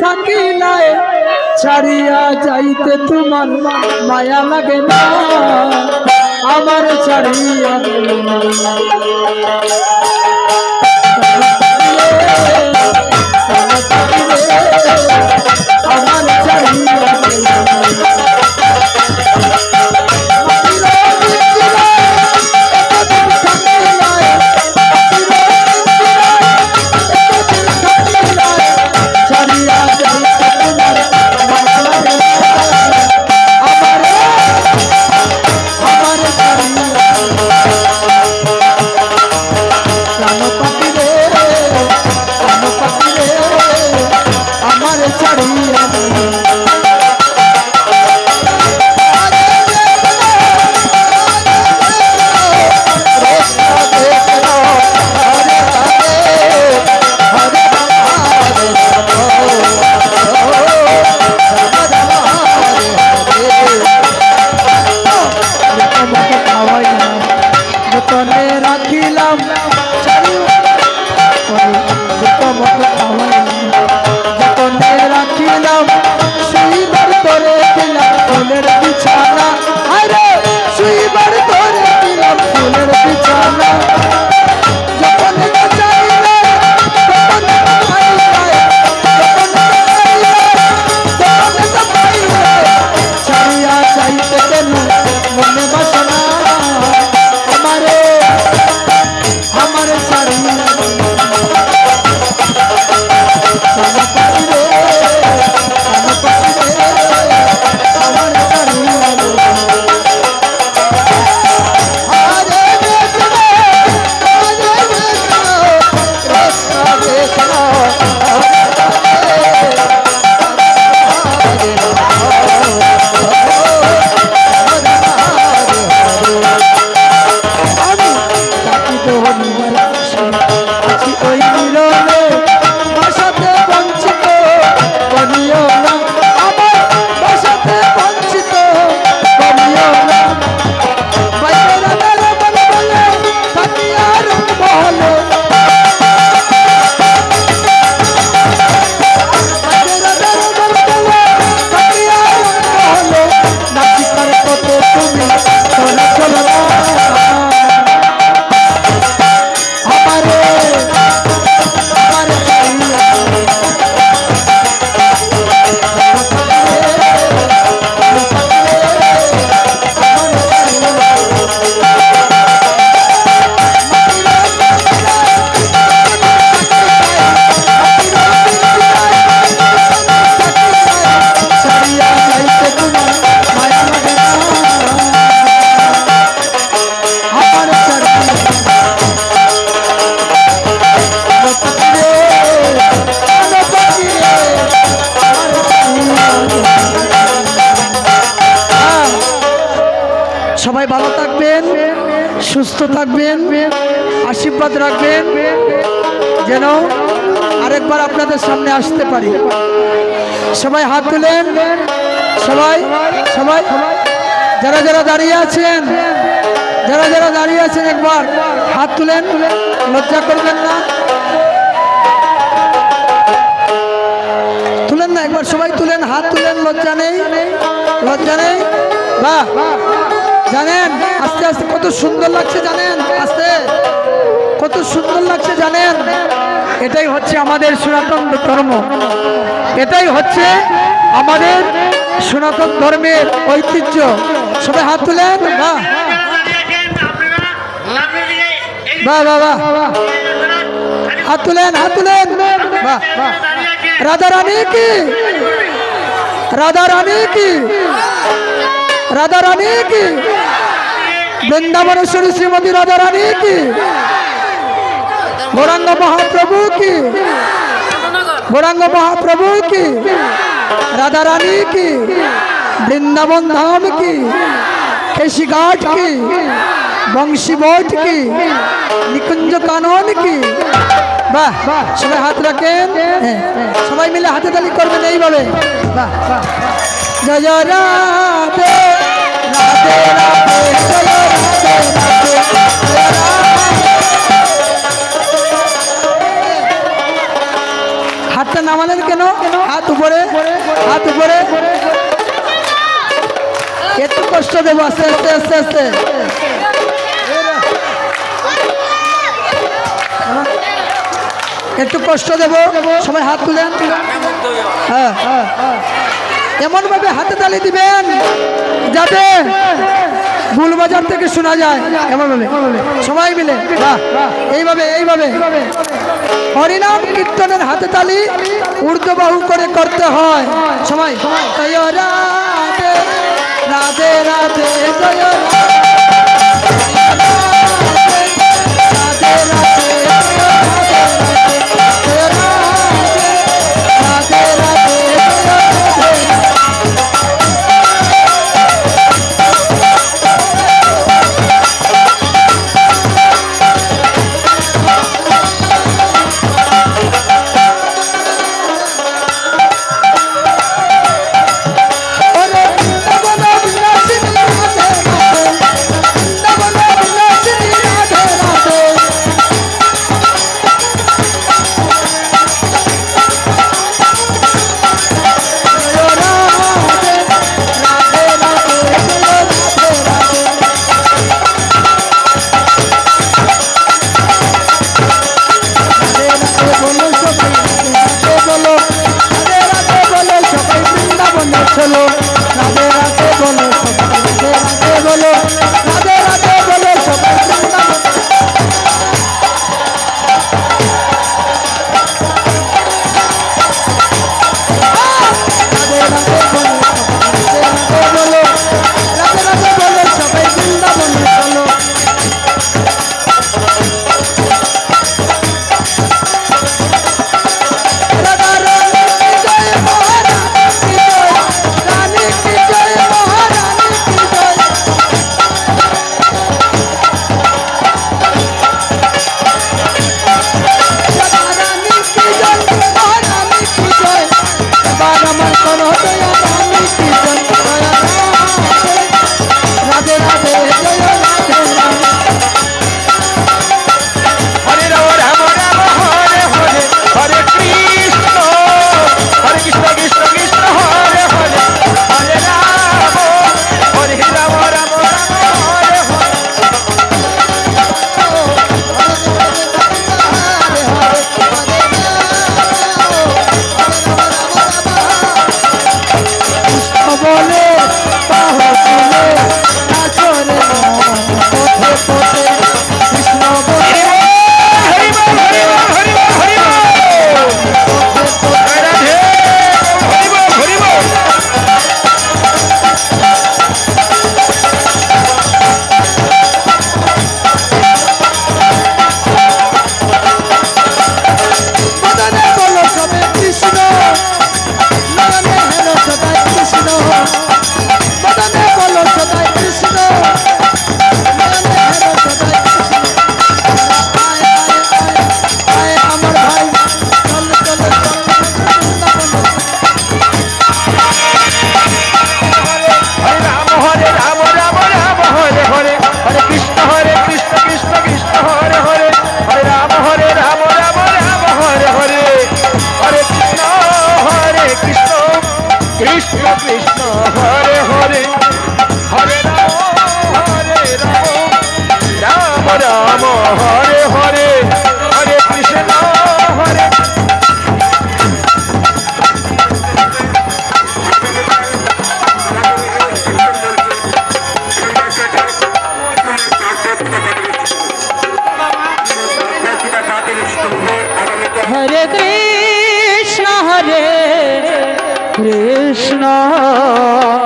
থাকিলাই ছাড়িয়া যাইতে তোমার মায়া লাগে না আমার ছাড়িয়া আমার ছাড়িয়া সবাই ভালো থাকবেন, সুস্থ থাকবেন, আশীর্বাদ রাখবেন যেন আরেকবার আপনাদের সামনে আসতে পারি। সবাই হাত তুলেন, সবাই সবাই যারা যারা দাঁড়িয়ে আছেন, যারা যারা দাঁড়িয়ে আছেন একবার হাত তুলেন, লজ্জা করবেন না, তুলেন না, একবার সবাই তুলেন, হাত তুলেন, লজ্জা নেই, লজ্জা নেই। বাহ, জানেন আস্তে আস্তে কত সুন্দর লাগছে, জানেন আস্তে কত সুন্দর লাগছে, জানেন এটাই হচ্ছে আমাদের সনাতন ধর্ম, এটাই হচ্ছে আমাদের সনাতন ধর্মের ঐতিহ্য। সবাই হাত তুলেন, বাহ বাহ বাহ বাহ, হাত তুলেন, হাত তুলেন, বাহ বাহ। রাধা রানী কি, রাধা রানী কি, রাধা রানী কি, বৃন্দাবনেশ্বরী শ্রীমতী রাধা রানী কি, গৌরাঙ্গ মহাপ্রভু কি, গৌরাঙ্গ মহাপ্রভু কি, রাধা রানী কি, বৃন্দাবন ধাম কি, केशी घाट की, बंशी बोट की, निकुंज कानन की। বাহ, সবাই হাত রাখেন, সবাই মিলে হাতে তালি করবেন এইভাবে। বাহ বাহ, জয় জয় রাধে রাধে রাধে, জয় রাধে রাধে, হাতটা নামালেন কেন? হাত উপরে, হাত উপরে। একটু কষ্ট দেবো, আস্তে আস্তে আস্তে আস্তে। একটু কষ্ট দেবো, সবাই হাত তুলেন। হ্যাঁ, এমন ভাবে হাতে তালি দিবেন যাতে বুলবাজার থেকে শোনা যায়, এমন ভাবে সবাই মিলে। এইভাবে এইভাবে হরিনাম কীর্তনের হাতে তালি ঊর্ধ্ববাহু করে করতে হয় সবাই। জয় রাধে রাধে রাধে, জয় রাধে Krishna